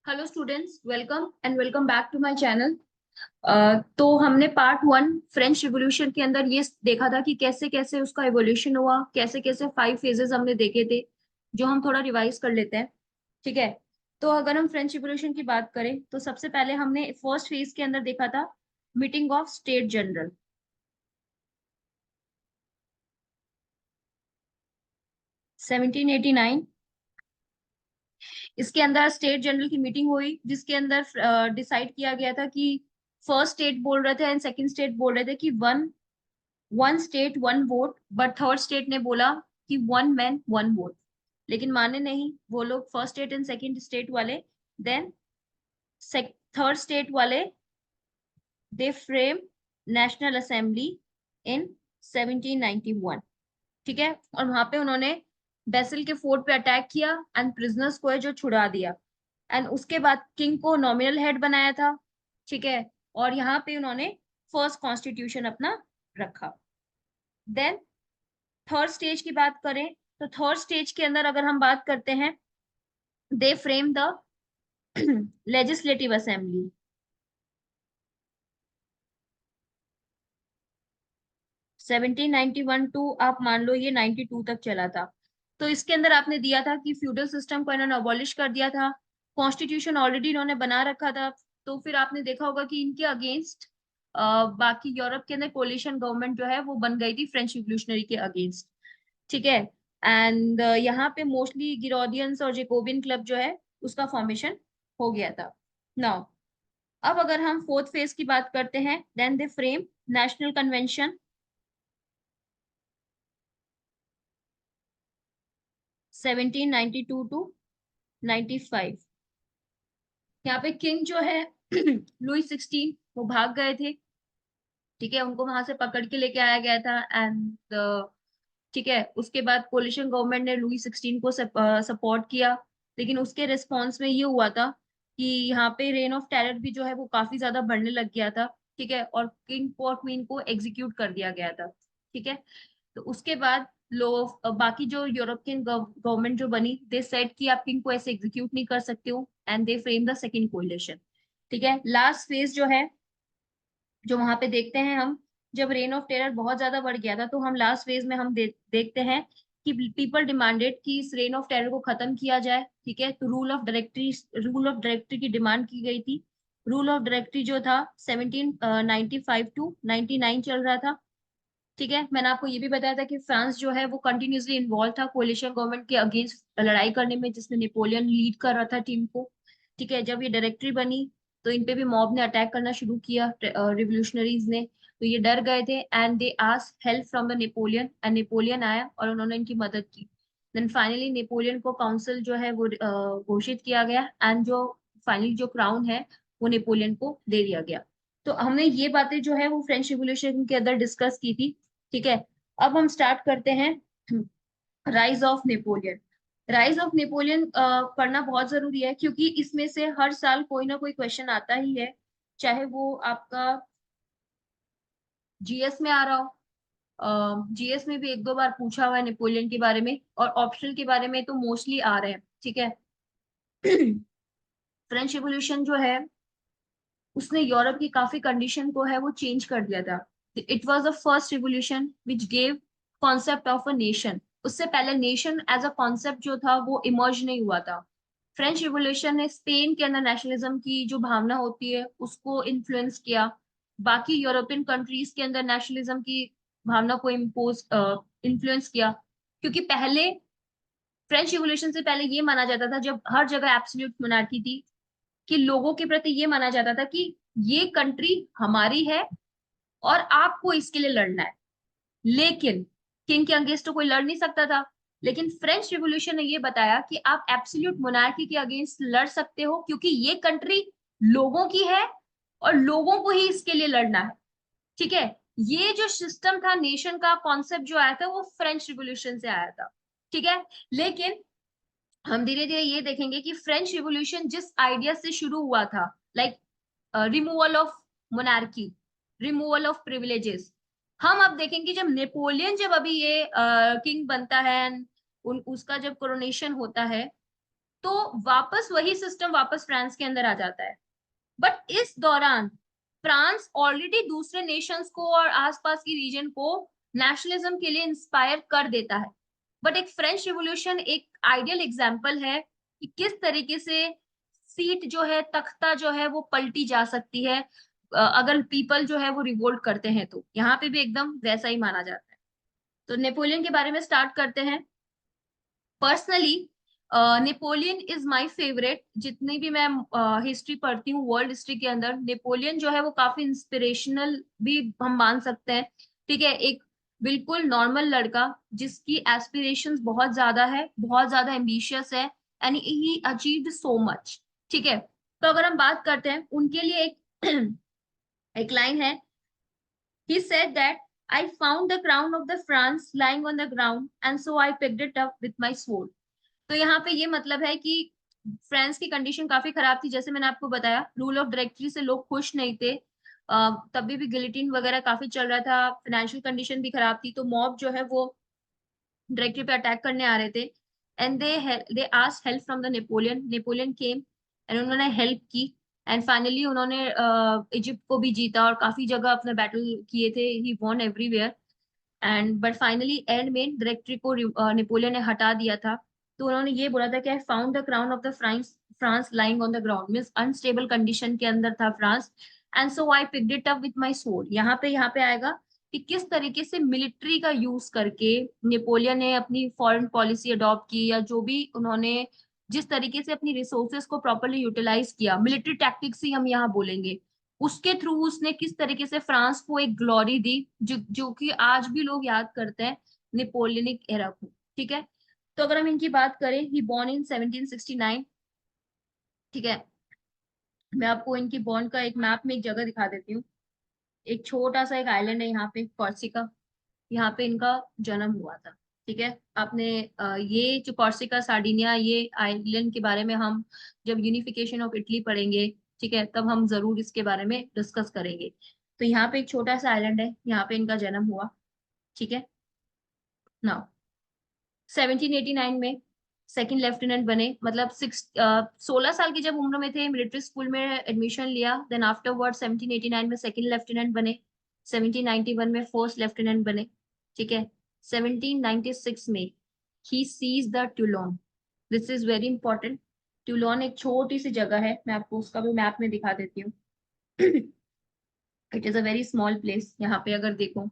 Hello students, welcome and welcome back to my channel. तो हमने part one French revolution के अंदर ये देखा था कि कैसे कैसे उसका एवोल्यूशन हुआ, कैसे कैसे 5 फेजेस हमने देखे थे, जो हम थोड़ा रिवाइज कर लेते हैं। ठीक है। तो अगर हम फ्रेंच रिवॉल्यूशन की बात करें तो सबसे पहले हमने फर्स्ट फेज के अंदर देखा था मीटिंग ऑफ स्टेट जनरल। 1789। इसके अंदर स्टेट जनरल की मीटिंग हुई जिसके अंदर डिसाइड किया गया था कि फर्स्ट स्टेट बोल रहे थे एंड सेकंड स्टेट बोल रहे थे कि one one state one vote, but third state ने बोला कि वन मैन वन वोट। लेकिन माने नहीं वो लोग, first state and second state वाले। देन थर्ड स्टेट वाले दे फ्रेम नेशनल असेंबली इन 1791। ठीक है। और वहां पे उन्होंने बेसिल के फोर्ट पे अटैक किया एंड प्रिजनर्स को है जो छुड़ा दिया। एंड उसके बाद किंग को नॉमिनल हेड बनाया था। ठीक है। और यहाँ पे उन्होंने फर्स्ट कॉन्स्टिट्यूशन अपना रखा। देन थर्ड स्टेज की बात करें तो थर्ड स्टेज के अंदर अगर हम बात करते हैं, they frame the legislative assembly. 1791 to आप मान लो ये 92 तक चला था। तो इसके अंदर आपने दिया था कि फ्यूडल सिस्टम को इन्होंने अबॉलिश कर दिया था, कॉन्स्टिट्यूशन ऑलरेडी इन्होंने बना रखा था। तो फिर आपने देखा होगा कि इनके अगेंस्ट बाकी यूरोप के अंदर कोलिशन गवर्नमेंट जो है वो बन गई थी फ्रेंच रिवोल्यूशनरी के अगेंस्ट। ठीक है। एंड यहाँ पे मोस्टली गिरोदियंस और जेकोबियन क्लब जो है उसका फॉर्मेशन हो गया था। नाउ अब अगर हम फोर्थ फेज की बात करते हैं, then they frame national convention 1792 to 95। यहाँ पे किंग जो है लुई 16 वो भाग गए थे। ठीक है। उनको वहां से पकड़ के लेके आया गया था एंड ठीक है, उसके बाद कोलिशन गवर्नमेंट ने लुई 16 को सपोर्ट किया। लेकिन उसके रिस्पॉन्स में ये हुआ था कि यहाँ पे रेन ऑफ टेरर भी जो है वो काफी ज्यादा बढ़ने लग गया था। ठीक है। और किंग और क्वीन को एग्जीक्यूट कर दिया गया था। ठीक है। तो उसके बाद लोग बाकी जो यूरोपियन गवर्नमेंट जो बनी, दे सेड कि आप किंग को ऐसे एग्जीक्यूट नहीं कर सकते हो and they frame the second coalition. ठीक है। लास्ट फेज जो है, जो वहां पे देखते हैं हम, जब रेन ऑफ टेरर बहुत ज्यादा बढ़ गया था तो हम लास्ट फेज में हम देखते हैं कि पीपल डिमांडेड कि इस रेन ऑफ टेरर को खत्म किया जाए। ठीक है। तो रूल ऑफ डायरेक्टरी की डिमांड की गई थी। रूल ऑफ डायरेक्टरी जो था 1795 टू 99 चल रहा था। ठीक है। मैंने आपको ये भी बताया था कि फ्रांस जो है वो कंटिन्यूसली इन्वॉल्व था कोलिशन गवर्नमेंट के अगेंस्ट लड़ाई करने में, जिसमें नेपोलियन लीड कर रहा था टीम को। ठीक है। जब ये डायरेक्टरी बनी तो इन पे भी मॉब ने अटैक करना शुरू किया, रिवोल्यूशनरीज ने। तो ये डर गए थे and they asked help from the Napoleon and Napoleon आया और उन्होंने इनकी मदद की। देन फाइनली नेपोलियन को काउंसिल जो है वो घोषित किया गया एंड जो फाइनली जो क्राउन है वो नेपोलियन को दे दिया गया। तो हमने ये बातें जो है वो फ्रेंच रिवोल्यूशन के अंदर डिस्कस की थी। ठीक है। अब हम स्टार्ट करते हैं rise of Napoleon. Rise of Napoleon पढ़ना बहुत जरूरी है क्योंकि इसमें से हर साल कोई ना कोई क्वेश्चन आता ही है, चाहे वो आपका जीएस में आ रहा हो। जीएस में भी एक दो बार पूछा हुआ है नेपोलियन के बारे में, और ऑप्शनल के बारे में तो मोस्टली आ रहे हैं। ठीक है। फ्रेंच रिवोल्यूशन जो है उसने यूरोप की काफी कंडीशन को है वो चेंज कर दिया था। It was the first revolution which gave concept of a nation. उससे पहले नेशन एज अ कॉन्सेप्ट जो था वो इमर्ज नहीं हुआ था। फ्रेंच रिवोल्यूशन ने स्पेन के अंदर नेशनलिज्म की जो भावना होती है उसको इन्फ्लुएंस किया। बाकी यूरोपियन कंट्रीज के अंदर नेशनलिज्म की भावना को इम्पोज इन्फ्लुएंस किया। क्योंकि पहले फ्रेंच रिवोल्यूशन से पहले ये माना जाता था, जब हर जगह एब्सोल्यूट मोनार्की थी, कि लोगों के प्रति ये माना जाता था कि ये कंट्री हमारी है और आपको इसके लिए लड़ना है। लेकिन किंग के अगेंस्ट तो कोई लड़ नहीं सकता था। लेकिन फ्रेंच रिवॉल्यूशन ने ये बताया कि आप एब्सोल्यूट मोनार्की के अगेंस्ट लड़ सकते हो क्योंकि ये कंट्री लोगों की है और लोगों को ही इसके लिए लड़ना है। ठीक है। ये जो सिस्टम था, नेशन का कॉन्सेप्ट जो आया था वो फ्रेंच रिवॉल्यूशन से आया था। ठीक है। लेकिन हम धीरे धीरे ये देखेंगे कि फ्रेंच रिवॉल्यूशन जिस आइडिया से शुरू हुआ था, like removal of monarchy, removal of privileges, हम अब देखेंगे जब जब अभी ये किंग बनता है and उसका जब कोरोनेशन होता है तो वापस वही सिस्टम वापस फ्रांस के अंदर आ जाता है। बट इस दौरान फ्रांस ऑलरेडी दूसरे नेशंस को और आसपास की रीजन को नेशनलिज्म के लिए इंस्पायर कर देता है। बट एक फ्रेंच रिवॉल्यूशन एक आइडियल एग्जाम्पल है कि किस तरीके से सीट जो है, तख्ता जो है वो पलटी जा सकती है अगर पीपल जो है वो रिवोल्ट करते हैं। तो यहाँ पे भी एकदम वैसा ही माना जाता है। तो नेपोलियन के बारे में स्टार्ट करते हैं। Personally Napoleon is my favourite. जितनी भी मैं हिस्ट्री पढ़ती हूँ वर्ल्ड हिस्ट्री के अंदर, नेपोलियन जो है वो काफी इंस्पिरेशनल भी हम मान सकते हैं। ठीक है, एक बिल्कुल नॉर्मल लड़का जिसकी एस्पिरेशंस बहुत ज्यादा है, बहुत ज्यादा एम्बिशियस है, and he achieved so much. ठीक है, तो अगर हम बात करते हैं उनके लिए, एक एक लाइन है, he said that I found the crown of the France lying on the ground and so I picked it up with my sword। तो यहाँ पे ये मतलब है कि फ्रांस की कंडीशन काफी खराब थी, जैसे मैंने आपको बताया, रूल ऑफ डायरेक्टरी से लोग खुश नहीं थे। तभी भी गिलिटिन वगैरह काफी चल रहा था, फाइनेंशियल कंडीशन भी खराब थी, तो मॉब जो है वो डायरेक्टरी पे अटैक करने आ रहे थे। And they asked help from the Napoleon. Napoleon came and उन्होंने हेल्प की। एंड फाइनली उन्होंने इजिप्ट को भी जीता और काफी जगह अपने बैटल किए थे। He won everywhere. And but finally end में डायरेक्टरी को नेपोलियन ने हटा दिया था। तो उन्होंने ये बोला था कि I found the crown of the France France lying on the ground, means unstable condition के अंदर था France. And so I picked it up with my sword. यहाँ पे आएगा कि किस तरीके से मिलिट्री का यूज करके नेपोलियन ने अपनी फॉरेन पॉलिसी अडॉप्ट की, या जो भी उन्होंने जिस तरीके से अपनी रिसोर्सेस को प्रॉपरली यूटिलाइज किया, मिलिट्री टैक्टिक्स ही हम यहाँ बोलेंगे, उसके थ्रू उसने किस तरीके से फ्रांस को एक ग्लोरी दी, जो कि आज भी लोग याद करते हैं नेपोलियनिक एरा को। ठीक है, तो अगर हम इनकी बात करें, ही बॉर्न इन 1769। ठीक है, मैं आपको इनकी बॉर्न का एक मैप में एक जगह दिखा देती हूँ। एक छोटा सा एक आइलैंड है यहाँ पे, कॉर्सिका। यहाँ पे इनका जन्म हुआ था। ठीक है, आपने ये जो कॉर्सिका सार्डिनिया, ये आइलैंड के बारे में हम जब यूनिफिकेशन ऑफ इटली पढ़ेंगे, ठीक है, तब हम जरूर इसके बारे में डिस्कस करेंगे। तो यहाँ पे एक छोटा सा आइलैंड है, यहाँ पे इनका जन्म हुआ। ठीक है, नाउ 1789 में सेकंड लेफ्टिनेंट बने, मतलब 16 साल की जब उम्र में थे मिलिट्री स्कूल में एडमिशन लिया। देन आफ्टरवर्ड 1789 में सेकंड लेफ्टिनेंट बने। 1791 में फर्स्ट लेफ्टिनेंट बने। ठीक है, 1796 में he seize the Toulon. This is very important. Toulon एक छोटी सी जगह है, मैं आपको उसका भी मैप में दिखा देती हूँ। It is a very small place. यहाँ पे अगर देखो,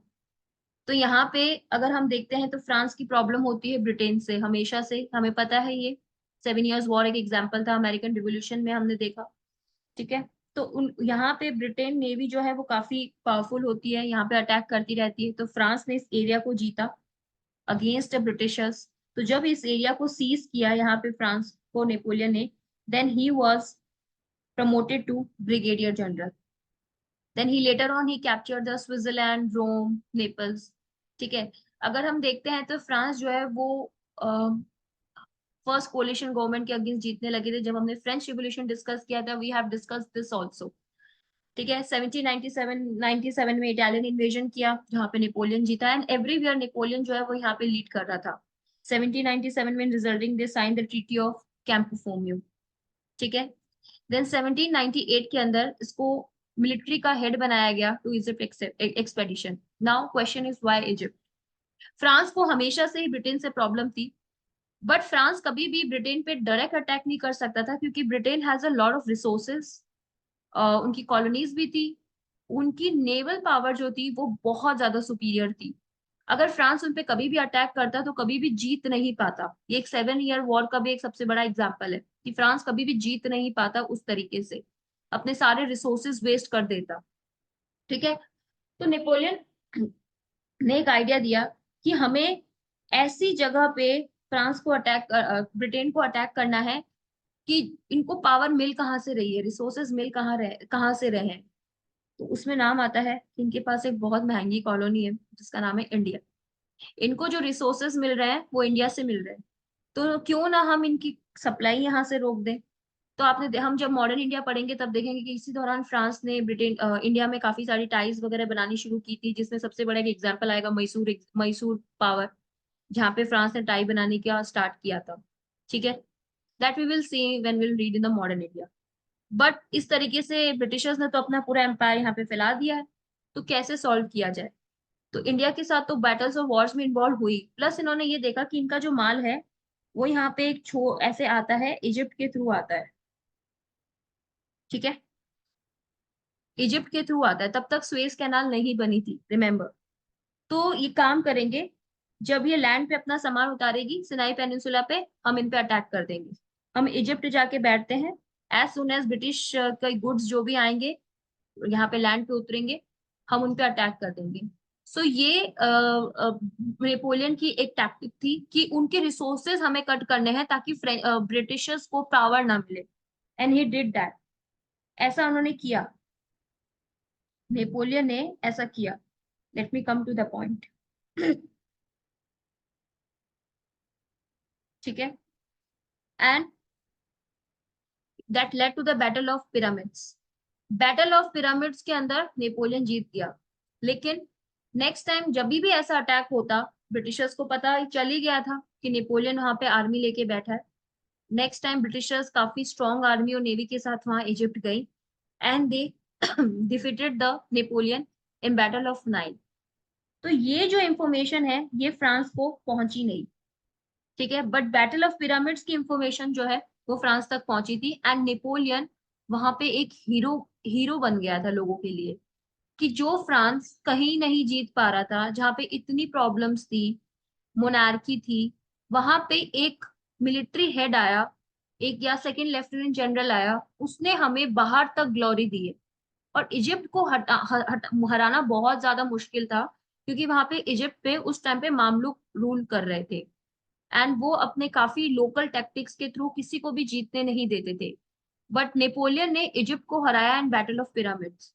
तो यहाँ पे अगर हम देखते हैं तो फ्रांस की प्रॉब्लम होती है ब्रिटेन से हमेशा से, हमें पता है ये। 7 इयर्स वॉर एक एग्जाम्पल था, अमेरिकन रिवोल्यूशन में हमने देखा। ठीक है, तो उन यहाँ पे ब्रिटेन नेवी जो है वो काफी पावरफुल होती है, यहाँ पे अटैक करती रहती है। तो फ्रांस ने इस एरिया को जीता अगेंस्ट द ब्रिटिशर्स। तो जब इस एरिया को सीज किया यहाँ पे फ्रांस को नेपोलियन ने, then he was promoted to brigadier general. Then he later on he captured the Switzerland, Rome, Naples. ठीक है, अगर हम देखते हैं तो फ्रांस जो है वो फर्स्ट कोलिशन गवर्नमेंट के अगेंस्ट जीतने लगे थे। जब हमने फ्रेंच रिवोल्यूशन डिस्कस किया था, we have discussed this also. ठीक है, 1797 में इटालियन इन्वेजन किया जहां पे नेपोलियन जीता, एंड एवरीवेयर नेपोलियन जो है वो यहाँ पे लीड कर रहा था। 1797 में resulting they sign the treaty of Campo Formio. ठीक है, देन 1798 के अंदर इसको मिलिट्री का हेड बनाया गया to Egypt expedition. Now question is why Egypt. France को हमेशा से ही ब्रिटेन से प्रॉब्लम थी, बट फ्रांस कभी भी ब्रिटेन पे डायरेक्ट अटैक नहीं कर सकता था क्योंकि Britain has a lot of resources. उनकी कॉलोनीज भी थी, उनकी नेवल पावर जो थी वो बहुत ज्यादा सुपीरियर थी। अगर फ्रांस उन पे कभी भी अटैक करता तो कभी भी जीत नहीं पाता। ये एक 7 ईयर वॉर का भी एक सबसे बड़ा एग्जाम्पल है कि फ्रांस कभी भी जीत नहीं पाता उस तरीके से, अपने सारे रिसोर्सेज वेस्ट कर देता। ठीक है, तो नेपोलियन ने एक आइडिया दिया कि हमें ऐसी जगह पे फ्रांस को अटैक ब्रिटेन को अटैक करना है कि इनको पावर मिल कहाँ से रही है, रिसोर्सेज मिल कहाँ से रहे हैं। तो उसमें नाम आता है कि इनके पास एक बहुत महंगी कॉलोनी है जिसका नाम है इंडिया। इनको जो रिसोर्सेज मिल रहे हैं वो इंडिया से मिल रहे हैं, तो क्यों ना हम इनकी सप्लाई यहाँ से रोक दें। तो हम जब मॉडर्न इंडिया पढ़ेंगे तब देखेंगे कि इसी दौरान फ्रांस ने इंडिया में काफी सारी टाइज वगैरह बनानी शुरू की थी, जिसमें सबसे बड़ा एक एग्जाम्पल आएगा मैसूर पावर, जहाँ पे फ्रांस ने टाई बनाने का स्टार्ट किया था। ठीक है, that we will see when will read in the modern India. But इस तरीके से ब्रिटिशर्स ने तो अपना पूरा एम्पायर यहाँ पे फैला दिया है, तो कैसे सॉल्व किया जाए? तो इंडिया के साथ तो बैटल्स और वॉर्स में इन्वॉल्व हुई, प्लस इन्होंने ये देखा कि इनका जो माल है वो यहाँ पे एक छो ऐसे आता है, इजिप्ट के थ्रू आता है, ठीक है, इजिप्ट के थ्रू आता है। तब तक स्वेज कैनाल नहीं बनी थी, रिमेम्बर। तो ये काम करेंगे, जब ये लैंड पे अपना सामान उतारेगी सिनाई पेनिनसुला पे, हम इन पे अटैक कर देंगे। हम इजिप्ट जाके बैठते हैं, एज सुन एज ब्रिटिश के गुड्स जो भी आएंगे यहाँ पे लैंड पे उतरेंगे, हम उन पे अटैक कर देंगे। सो ये नेपोलियन की एक टैक्टिक थी कि उनके रिसोर्सेज हमें कट करने हैं ताकि ब्रिटिशर्स को पावर ना मिले, एंड ही डिड दैट। ऐसा उन्होंने किया, नेपोलियन ने ऐसा किया। Let me come to the point. ठीक है, and that led to the battle of Pyramids. Battle of Pyramids के अंदर नेपोलियन जीत गया, लेकिन नेक्स्ट टाइम जब भी ऐसा अटैक होता, ब्रिटिशर्स को पता चल ही गया था कि नेपोलियन वहां पे आर्मी लेके बैठा है। नेक्स्ट टाइम ब्रिटिशर्स काफी स्ट्रॉन्ग आर्मी और नेवी के साथ वहां इजिप्ट गई, and they defeated the Napoleon in battle of Nile. तो ये जो इंफॉर्मेशन है ये फ्रांस को पहुंची नहीं, ठीक है, बट बैटल ऑफ पिरामिड्स की इंफॉर्मेशन जो है वो फ्रांस तक पहुंची थी, एंड नेपोलियन वहां पे एक हीरो हीरो बन गया था लोगों के लिए। कि जो फ्रांस कहीं नहीं जीत पा रहा था, जहाँ पे इतनी प्रॉब्लम्स थी, मोनार्की थी, वहां पे एक मिलिट्री हेड आया, एक या सेकंड लेफ्टिनेंट जनरल आया, उसने हमें बाहर तक ग्लोरी दी है। और इजिप्ट को हराना बहुत ज्यादा मुश्किल था, क्योंकि वहां पे इजिप्ट पे उस टाइम पे मामलुक रूल कर रहे थे, एंड वो अपने काफी लोकल टैक्टिक्स के थ्रू किसी को भी जीतने नहीं देते थे। बट नेपोलियन ने इजिप्ट को हराया इन बैटल ऑफ पिरामिड्स।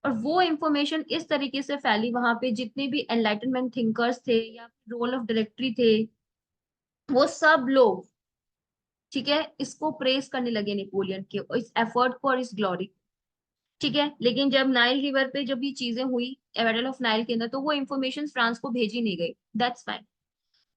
और वो इंफॉर्मेशन इस तरीके से फैली, वहां पे जितने भी एनलाइटनमेंट थिंकर्स थे या रोल ऑफ डायरेक्टरी थे, वो सब लोग, ठीक है, इसको प्रेस करने लगे नेपोलियन के और इस एफर्ट को और इस ग्लोरी। ठीक है, लेकिन जब नाइल रिवर पे जब ये चीजें हुई बैटल ऑफ नाइल के अंदर, तो वो इंफॉर्मेशन फ्रांस को भेजी नहीं गई, that's fine.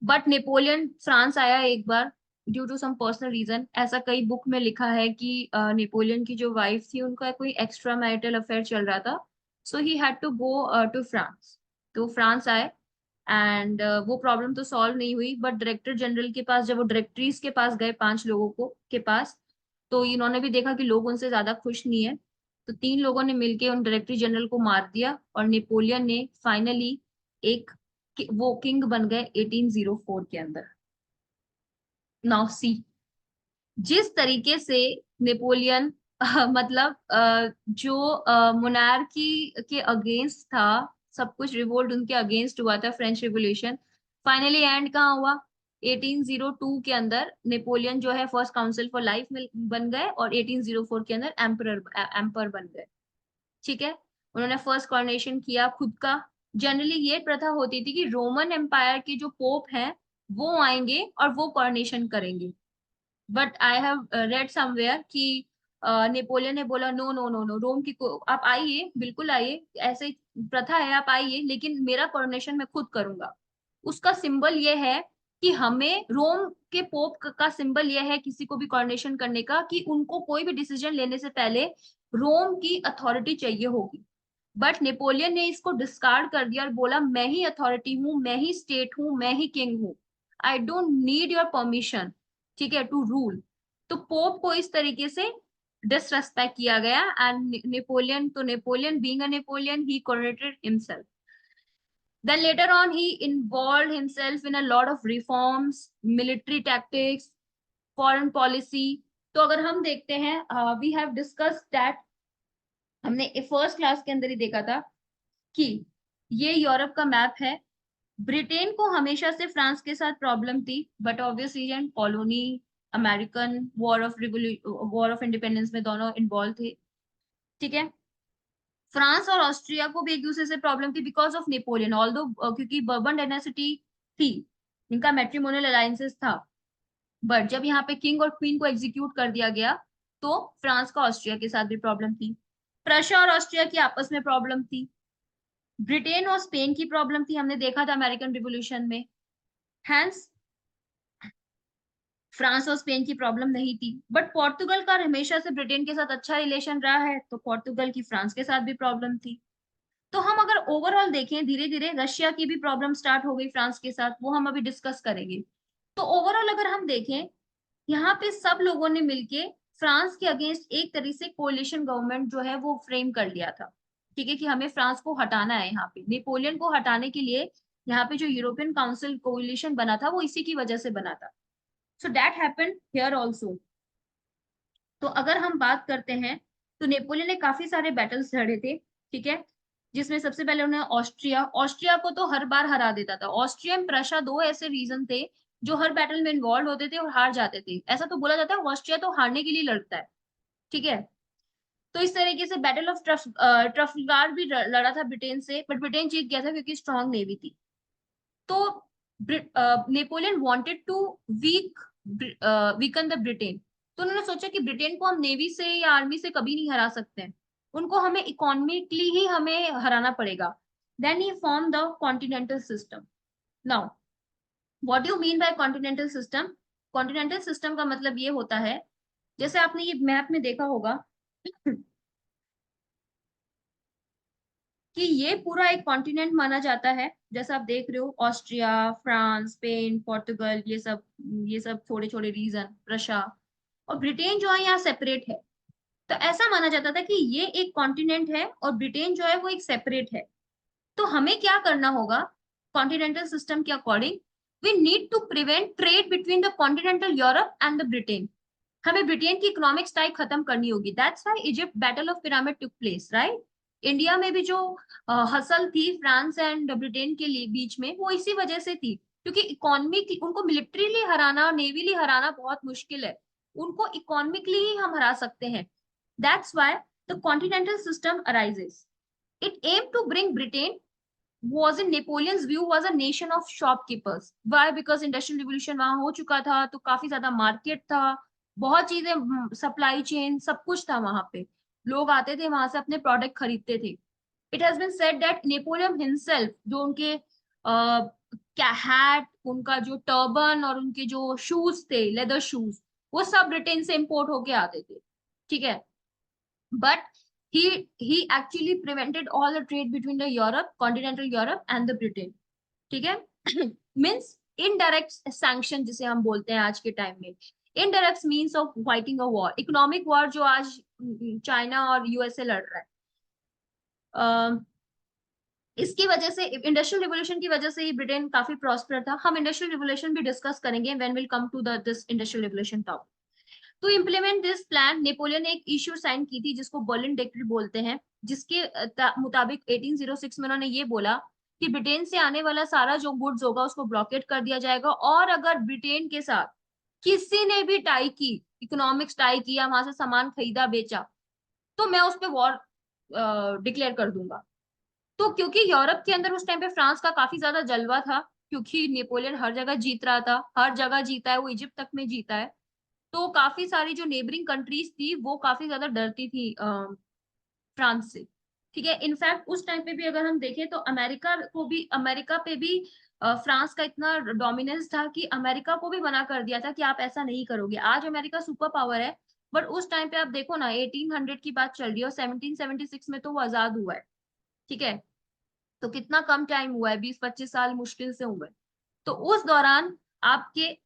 But Napoleon France आया एक बार, due to some personal reason. ऐसा कई बुक में लिखा है कि नेपोलियन की जो वाइफ थी उनका कोई एक्स्ट्रा मैरिटल अफेयर चल रहा था, so he had to go to France. तो फ्रांस आए, एंड वो प्रॉब्लम तो सॉल्व नहीं हुई, बट डायरेक्टर जनरल के पास जब वो डायरेक्टरीज के पास गए, 5 लोगों को के पास, तो इन्होंने भी देखा कि लोग उनसे ज्यादा खुश नहीं है। तो 3 लोगों ने मिलके उन डायरेक्टरी जनरल को मार दिया, और नेपोलियन ने फाइनली एक वो किंग बन गए 1804 के अंदर। नाउ सी, जिस तरीके से नेपोलियन मतलब जो मोनार्की के अगेंस्ट था, सब कुछ रिवोल्ट उनके अगेंस्ट हुआ था, फ्रेंच रिवोल्यूशन, फाइनली एंड कहाँ हुआ? 1802 के अंदर नेपोलियन जो है फर्स्ट काउंसिल फॉर लाइफ में बन गए, और 1804 के अंदर एम्पर बन गए। ठीक है, उन्होंने फर्स्ट कॉर्नेशन किया खुद का। जनरली ये प्रथा होती थी कि रोमन एम्पायर के जो पोप हैं वो आएंगे और वो कॉर्नेशन करेंगे, but I have read somewhere कि नेपोलियन ने बोला नो नो नो नो, रोम की आप आइए, बिल्कुल आइए, ऐसे ही प्रथा है, आप आइए, लेकिन मेरा कॉर्नेशन मैं खुद करूंगा। उसका सिंबल ये है कि हमें रोम के पोप का सिंबल ये है किसी को भी कॉर्नेशन करने का, कि उनको कोई भी डिसीजन लेने से पहले रोम की अथॉरिटी चाहिए होगी। बट नेपोलियन ने इसको डिस्कार्ड कर दिया और बोला मैं ही अथॉरिटी हूँ, मैं ही स्टेट हूँ, मैं ही किंग हूँ, I don't need your permission, ठीक है, टू रूल। तो पोप को इस तरीके से डिसरेस्पेक्ट किया गया, and Napoleon being a Napoleon he coronated himself. Then later on he involved himself in a lot of reforms, military tactics, foreign policy. तो अगर हम देखते हैं, we have discussed that, हमने फर्स्ट क्लास के अंदर ही देखा था कि ये यूरोप का मैप है। ब्रिटेन को हमेशा से फ्रांस के साथ प्रॉब्लम थी, but obvious reason colony, American war of independence में दोनों इन्वॉल्व थे। ठीक है, फ्रांस और ऑस्ट्रिया को भी एक दूसरे से प्रॉब्लम थी बिकॉज ऑफ नेपोलियन, ऑल्दो क्योंकि बर्बन डायनेसिटी थी, इनका मैट्रिमोनियल अलायंसेस था। बट जब यहाँ पे किंग और क्वीन को एग्जीक्यूट कर दिया गया, तो फ्रांस का ऑस्ट्रिया के साथ भी प्रॉब्लम थी। प्रशिया और ऑस्ट्रिया की आपस में प्रॉब्लम थी। ब्रिटेन और स्पेन की प्रॉब्लम थी, हमने देखा था अमेरिकन रिवोल्यूशन में। हैंस फ्रांस और स्पेन की प्रॉब्लम नहीं थी, बट पोर्तुगल का हमेशा से ब्रिटेन के साथ अच्छा रिलेशन रहा है, तो पोर्तुगल की फ्रांस के साथ भी प्रॉब्लम थी। तो हम अगर ओवरऑल देखें, धीरे धीरे रशिया की भी प्रॉब्लम स्टार्ट हो गई फ्रांस के साथ, वो हम अभी डिस्कस करेंगे। तो ओवरऑल अगर हम देखें, यहाँ पे सब लोगों ने मिलके फ्रांस के अगेंस्ट एक तरीके से कोalition गवर्नमेंट जो है वो फ्रेम कर लिया था। ठीक है, कि हमें फ्रांस को हटाना है, यहाँ पे नेपोलियन को हटाने के लिए यहाँ पे जो यूरोपियन काउंसिल कोalition बना था वो इसी की वजह से बना था। So that happened here also. तो अगर हम बात करते हैं, तो नेपोलियन ने काफी सारे बैटल्स लड़े थे, ठीक है, जिसमें सबसे पहले उन्होंने ऑस्ट्रिया ऑस्ट्रिया को तो हर बार हरा देता था। ऑस्ट्रिया एंड प्रशा दो ऐसे रीजन थे जो हर बैटल में इन्वॉल्व होते थे और हार जाते थे। ऐसा तो बोला जाता है ऑस्ट्रिया तो हारने के लिए लड़ता है, ठीक है। तो इस तरीके से बैटल ऑफ ट्रफलगार भी लड़ा था ब्रिटेन से, बट ब्रिटेन जीत गया था क्योंकि स्ट्रांग नेवी थी। तो Napoleon wanted to weak weaken the Britain. तो उन्होंने सोचा कि ब्रिटेन को हम नेवी से या आर्मी से कभी नहीं हरा सकते हैं, उनको हमें इकोनॉमिकली ही हमें हराना पड़ेगा। Then he form the continental system. Now what you mean by continental system? Continental system का मतलब ये होता है, जैसे आपने ये मैप में देखा होगा कि ये पूरा एक कॉन्टिनेंट माना जाता है। जैसा आप देख रहे हो, ऑस्ट्रिया, फ्रांस, स्पेन, पोर्टुगल, ये सब छोटे छोटे रीजन, रशिया, और ब्रिटेन जो है यहाँ सेपरेट है। तो ऐसा माना जाता था कि ये एक कॉन्टिनेंट है और ब्रिटेन जो है वो एक सेपरेट है। तो हमें क्या करना होगा, कॉन्टिनेंटल सिस्टम के according we need to prevent trade between the continental Europe and the Britain. हमें ब्रिटेन की इकोनॉमिक टाइप खत्म करनी होगी। That's why Egypt battle of pyramid took place, right. India में भी जो हसल थी फ्रांस एंड ब्रिटेन के लिए बीच में, वो इसी वजह से थी, क्योंकि इकोनॉमिक उनको मिलिट्रीली हराना और नेवीली हराना बहुत मुश्किल है, उनको इकोनॉमिकली ही हम हरा सकते हैं। That's why the continental system arises. It aim to bring Britain was in Napoleon's view was a nation of shopkeepers. Why? Because industrial revolution वहां हो चुका था, तो काफी ज्यादा मार्केट था, बहुत चीजें, सप्लाई चेन सब कुछ था वहां पे, लोग आते थे वहां से अपने प्रोडक्ट खरीदते थे। It has been said that Napoleon himself, जो उनके क्या हैट, उनका जो टर्बन और उनके जो शूज थे, लेदर शूज, वो सब ब्रिटेन से इंपोर्ट होके आते थे, ठीक है। but he actually prevented all the trade between the Europe, continental Europe and the Britain, ठीक है। मीन्स इनडायरेक्ट सैंक्शन जिसे हम बोलते हैं आज के टाइम में, indirect means of fighting a war, economic war जो आज चाइना और यूएसए लड़ रहा है। इसकी वजह से, इंडस्ट्रियल रिवोल्यूशन की वजह से ही ब्रिटेन काफी प्रॉस्पर था। हम इंडस्ट्रियल रिवोल्यूशन भी डिस्कस करेंगे when will come to this industrial revolution topic. To implement this plan, Napoleon ने एक इश्यू साइन की थी जिसको बर्लिन डिक्री बोलते हैं, जिसके मुताबिक 1806 में उन्होंने ये बोला कि ब्रिटेन से आने वाला सारा जो गुड्स होगा उसको ब्लॉकेट कर दिया जाएगा, और अगर ब्रिटेन के साथ किसी ने भी टाई की, इकोनॉमिक्स टाई किया, वहां से सामान खरीदा बेचा, तो मैं उस पर वॉर डिक्लेयर कर दूंगा। तो क्योंकि यूरोप के अंदर उस टाइम पे फ्रांस का काफी ज्यादा जलवा था, क्योंकि नेपोलियन हर जगह जीत रहा था, हर जगह जीता है, वो इजिप्ट तक में जीता है, तो काफी सारी जो नेबरिंग कंट्रीज थी वो काफी ज्यादा डरती थी फ्रांस से, ठीक है। इनफैक्ट उस टाइम पे भी अगर हम देखें तो अमेरिका पे भी फ्रांस का इतना डोमिनेंस था कि अमेरिका को भी मना कर दिया था कि आप ऐसा नहीं करोगे। आज अमेरिका सुपर पावर है, बट उस टाइम पे आप देखो ना, 1800 की बात चल रही है और 1776 में तो वो आजाद हुआ है, ठीक है। तो कितना कम टाइम हुआ है, 20-25 साल मुश्किल से हुए। तो उस दौरान आपके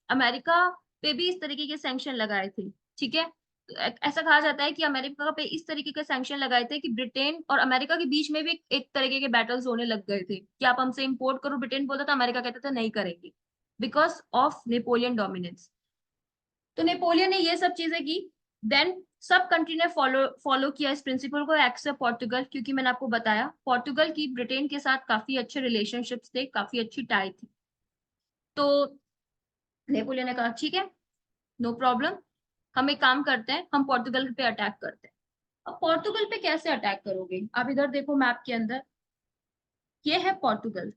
अमेरिका पे भी इस तरीके के सैंक्शन लगाए थे, ठीक है। तो ऐसा कहा जाता है कि अमेरिका पे इस तरीके के सैंक्शन लगाए थे कि ब्रिटेन और अमेरिका के बीच में भी एक तरीके के बैटल्स होने लग गए थे कि आप हमसे इंपोर्ट करो, ब्रिटेन बोलता था, अमेरिका कहता था नहीं करेंगे, बिकॉज ऑफ नेपोलियन डोमिनेंस। तो नेपोलियन ने ये सब चीजें की। देन सब कंट्री ने फॉलो फॉलो किया इस प्रिंसिपल को, एक्सेप्ट पोर्टुगल, क्योंकि मैंने आपको बताया पोर्टुगल की ब्रिटेन के साथ काफी अच्छे रिलेशनशिप्स थे, काफी अच्छी टाई थी। तो नेपोलियन ने कहा ठीक है, नो प्रॉब्लम, हम एक काम करते हैं, हम पोर्टुगल पे अटैक करते हैं। अब पोर्टुगल पे कैसे अटैक करोगे, आप इधर देखो मैप के अंदर, ये है पोर्टुगल,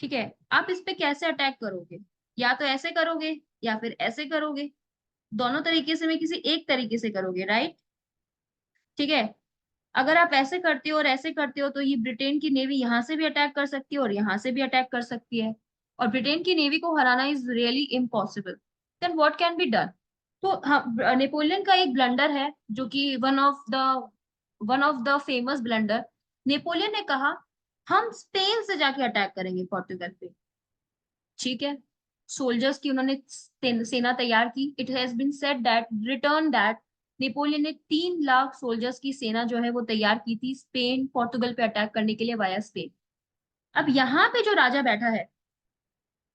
ठीक है। आप इस पे कैसे अटैक करोगे, या तो ऐसे करोगे या फिर ऐसे करोगे, दोनों तरीके से में किसी एक तरीके से करोगे, राइट, ठीक है। अगर आप ऐसे करते हो और ऐसे करते हो तो ये ब्रिटेन की नेवी यहाँ से भी अटैक कर सकती है और यहाँ से भी अटैक कर सकती है, और ब्रिटेन की नेवी को हराना is really impossible, then what can be done? तो हाँ, नेपोलियन का एक ब्लंडर है जो कि one of the famous blunder. Napoleon ने कहा हम स्पेन से जाके अटैक करेंगे पोर्टुगल पे। ठीक है, सोल्जर्स की उन्होंने सेना तैयार की। It has been said that return that Napoleon ने 3 लाख सोल्जर्स की सेना जो है वो तैयार की थी स्पेन पोर्टुगल पे अटैक करने के लिए वाया स्पेन। अब यहाँ पे जो राजा बैठा है,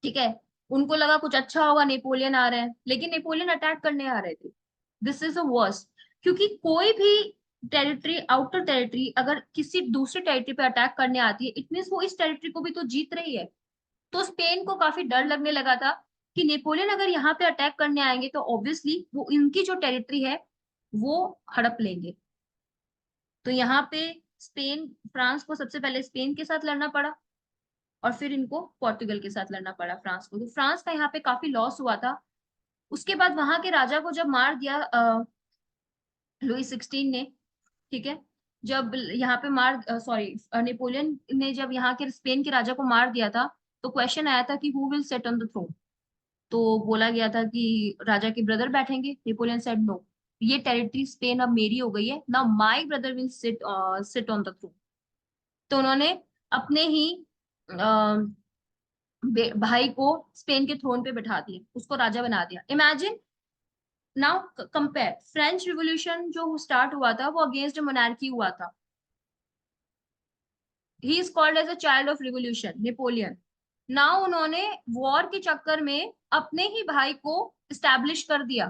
ठीक है, उनको लगा कुछ अच्छा होगा, नेपोलियन आ रहे हैं, लेकिन नेपोलियन अटैक करने आ रहे थे। दिस इज द वर्स्ट, क्योंकि कोई भी टेरिटरी, आउटर टेरिटरी अगर किसी दूसरे टेरिटरी पे अटैक करने आती है, इट मीन्स वो इस टेरिटरी को भी तो जीत रही है। तो स्पेन को काफी डर लगने लगा था कि नेपोलियन अगर यहाँ पे अटैक करने आएंगे तो ऑब्वियसली वो इनकी जो टेरिटरी है वो हड़प लेंगे। तो यहाँ पे स्पेन, फ्रांस को सबसे पहले स्पेन के साथ लड़ना पड़ा और फिर इनको पोर्टुगल के साथ लड़ना पड़ा फ्रांस को। तो फ्रांस का यहाँ पे काफी लॉस हुआ था। उसके बाद वहां के राजा को जब मार दिया लुई 16 ने, ठीक है, जब यहाँ पे सॉरी, नेपोलियन ने जब यहाँ के स्पेन के राजा को मार दिया था, तो क्वेश्चन आया था कि who will set on the throne. तो बोला गया था कि राजा के ब्रदर बैठेंगे। नेपोलियन सेड नो, ये टेरिटरी स्पेन अब मेरी हो गई है, now my brother will sit on the throne. तो उन्होंने अपने ही भाई को स्पेन के थ्रोन पे बैठा दिया, उसको राजा बना दिया। Imagine now, compare French revolution जो स्टार्ट हुआ था वो अगेंस्ट मोनार्की हुआ था। He is called as a child of revolution, Napoleon. Now उन्होंने वॉर के चक्कर में अपने ही भाई को स्टैब्लिश कर दिया।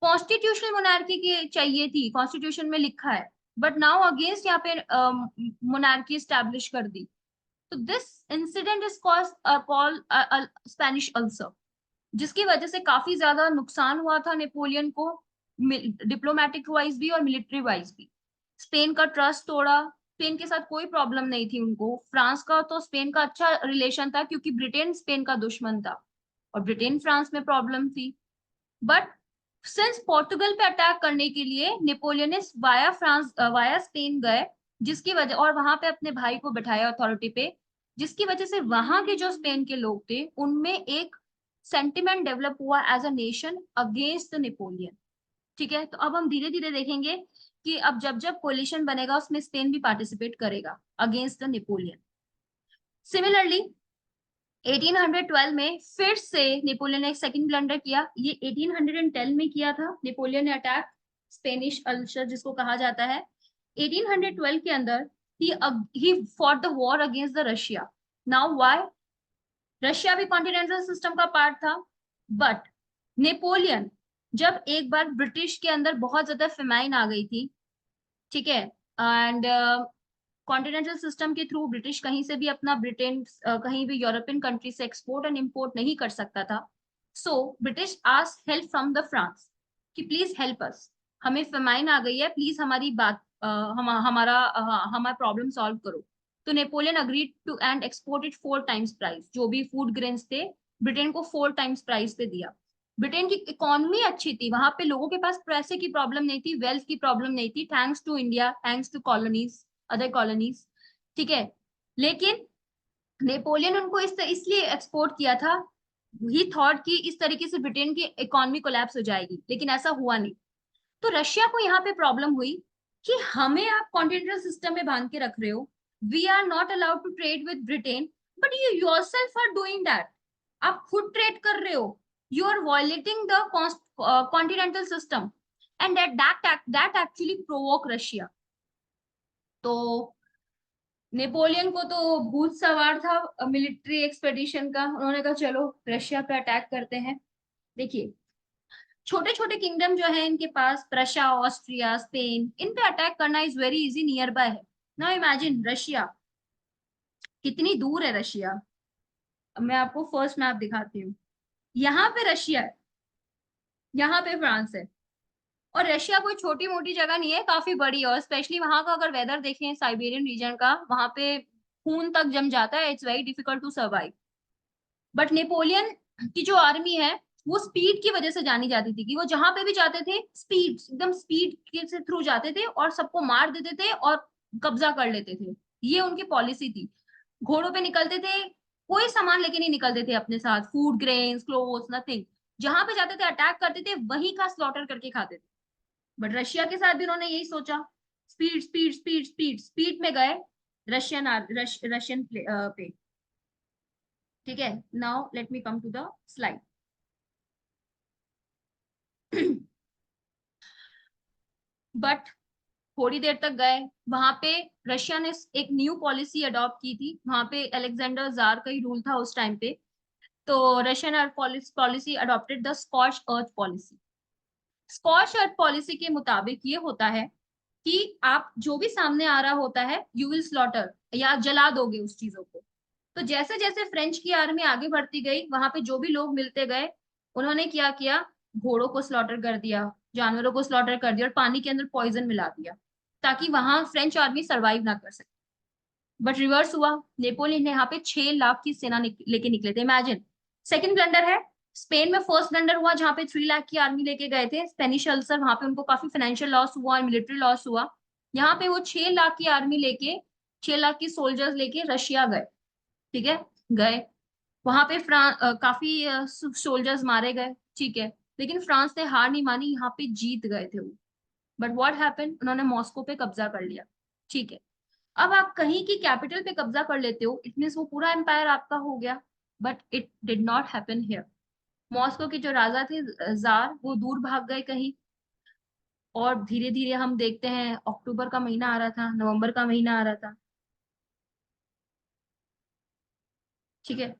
कॉन्स्टिट्यूशनल मोनार्की की चाहिए थी, कॉन्स्टिट्यूशन में लिखा है, बट नाउ अगेंस्ट यहाँ पे मोनार्की स्टैब्लिश कर दी। तो this incident is called Spanish ulcer, जिसकी वजह से काफी ज्यादा नुकसान हुआ था नेपोलियन को, डिप्लोमेटिक वाइज भी और मिलिट्री वाइज भी। स्पेन का ट्रस्ट तोड़ा। स्पेन के साथ कोई प्रॉब्लम नहीं थी उनको। फ्रांस का तो स्पेन का अच्छा रिलेशन था क्योंकि ब्रिटेन स्पेन का दुश्मन था और ब्रिटेन फ्रांस में प्रॉब्लम थी। बट सिंस पोर्टुगल पे अटैक करने के लिए नेपोलियन वाया स्पेन गए, जिसकी वजह, और वहां पे अपने भाई को बैठाया अथॉरिटी पे, जिसकी वजह से वहां के जो स्पेन के लोग थे उनमें एक सेंटिमेंट डेवलप हुआ as a nation against the Napoleon. ठीक है, तो अब हम धीरे धीरे देखेंगे कि अब जब जब कोलिशन बनेगा उसमें स्पेन भी पार्टिसिपेट करेगा अगेंस्ट द नेपोलियन। सिमिलरली 1812 में फिर से नेपोलियन ने एक सेकंड ब्लंडर किया। ये 1810 में किया था नेपोलियन ने अटैक, स्पेनिश अल्सर जिसको कहा जाता है। 1812 के अंदर he fought the war against the Russia. Now why? Russia भी कॉन्टिनेंटल सिस्टम का पार्ट था, बट नेपोलियन, जब एक बार ब्रिटिश के अंदर बहुत ज्यादा फेमाइन आ गई थी, ठीक है, एंड कॉन्टिनेंटल सिस्टम के थ्रू ब्रिटिश कहीं से भी अपना ब्रिटेन कहीं भी यूरोपियन कंट्री से एक्सपोर्ट एंड इंपोर्ट नहीं कर सकता था। So British asked help from the France कि प्लीज हेल्प अस, हमें फेमाइन आ गई है, प्लीज हमारी बात हमारा प्रॉब्लम सॉल्व करो। तो Napoleon agreed to and exported 4 times price, जो भी फूड ग्रेन्स थे ब्रिटेन को 4 टाइम्स प्राइस पे दिया। ब्रिटेन की इकोनॉमी अच्छी थी, वहां पे लोगों के पास पैसे की प्रॉब्लम नहीं थी, वेल्थ की प्रॉब्लम नहीं थी, thanks to India, thanks to colonies, other colonies. ठीक है, लेकिन नेपोलियन उनको इसलिए एक्सपोर्ट किया था, ही थॉट कि इस तरीके से ब्रिटेन की इकोनॉमी कोलैप्स हो जाएगी, लेकिन ऐसा हुआ नहीं। तो रशिया को यहाँ पे प्रॉब्लम हुई कि हमें आप कॉन्टिनेंटल सिस्टम में बांध के रख रहे हो, we are not allowed to trade with Britain, but you yourself are doing that, आप खुद ट्रेड कर रहे हो, you are violating the continental system, and that actually provoke Russia. तो नेपोलियन को तो भूत सवार था मिलिट्री एक्सपेडिशन का, उन्होंने कहा चलो रशिया पे अटैक करते हैं। देखिए, छोटे छोटे किंगडम जो है इनके पास, प्रशा, ऑस्ट्रिया, स्पेन, इन पे अटैक करना is very easy, near by है। नाउ इमेजिन रशिया, कितनी दूर है रशिया। अब मैं आपको फर्स्ट मैप दिखाती हूँ। यहाँ पे रशिया है, यहाँ पे फ्रांस है, और रशिया कोई छोटी मोटी जगह नहीं है, काफी बड़ी है। और स्पेशली वहां का अगर वेदर देखें साइबेरियन रीजन का, वहां पे खून तक जम जाता है, it's very difficult to survive. But Napoleon की जो आर्मी है वो स्पीड की वजह से जानी जाती थी, कि वो जहां पे भी जाते थे स्पीड, एकदम स्पीड के से थ्रू जाते थे और सबको मार देते थे और कब्जा कर लेते थे। ये उनकी पॉलिसी थी। घोड़ों पे निकलते थे, कोई सामान लेके नहीं निकलते थे अपने साथ, फूड ग्रेन्स क्लोथ्स नथिंग। जहां पे जाते थे अटैक करते थे, वहीं का स्लॉटर करके खाते थे। बट रशिया के साथ भी उन्होंने यही सोचा, speed speed speed speed speed में गए रशियन पे। ठीक है, now let me come to the slide. But थोड़ी देर तक गए वहां पे, रशिया ने एक न्यू पॉलिसी अडॉप्ट की थी, वहां पे अलेक्जेंडर जार का ही रूल था उस टाइम पे। तो Russian policy adopted the scorched earth policy. Scorched earth policy के मुताबिक ये होता है कि आप जो भी सामने आ रहा होता है यू विल स्लॉटर, या जला दोगे उस चीजों को। तो जैसे जैसे फ्रेंच की आर्मी आगे बढ़ती गई, वहां पे जो भी लोग मिलते गए, उन्होंने क्या किया, घोड़ों को स्लॉटर कर दिया, जानवरों को स्लॉटर कर दिया, और पानी के अंदर पॉइजन मिला दिया, ताकि वहां फ्रेंच आर्मी सरवाइव ना कर सके। बट रिवर्स हुआ, नेपोलियन ने यहाँ पे 6 लाख की सेना लेके निकले थे, इमेजिन। सेकंड ब्लंडर है, स्पेन में फर्स्ट ब्लंडर हुआ जहाँ पे 3 लाख की आर्मी लेके गए थे, स्पेनिश अल्सर, वहां पे उनको काफी फाइनेंशियल लॉस हुआ और मिलिट्री लॉस हुआ। यहाँ पे वो 6 लाख की आर्मी लेके, 6 लाख की सोल्जर्स लेके रशिया गए। ठीक है, गए वहां पे काफी सोल्जर्स मारे गए, ठीक है, लेकिन फ्रांस ने हार नहीं मानी, यहाँ पे जीत गए थे वो। बट व्हाट हैपेंड, उन्होंने मॉस्को पे कब्जा कर लिया। ठीक है, अब आप कहीं की कैपिटल पे कब्जा कर लेते हो, इट मीन्स वो पूरा एम्पायर आपका हो गया। But it did not happen here. Moscow के जो राजा थे, जार, वो दूर भाग गए कहीं। और धीरे धीरे हम देखते हैं, अक्टूबर का महीना आ रहा था, नवंबर का महीना आ रहा था। ठीक है,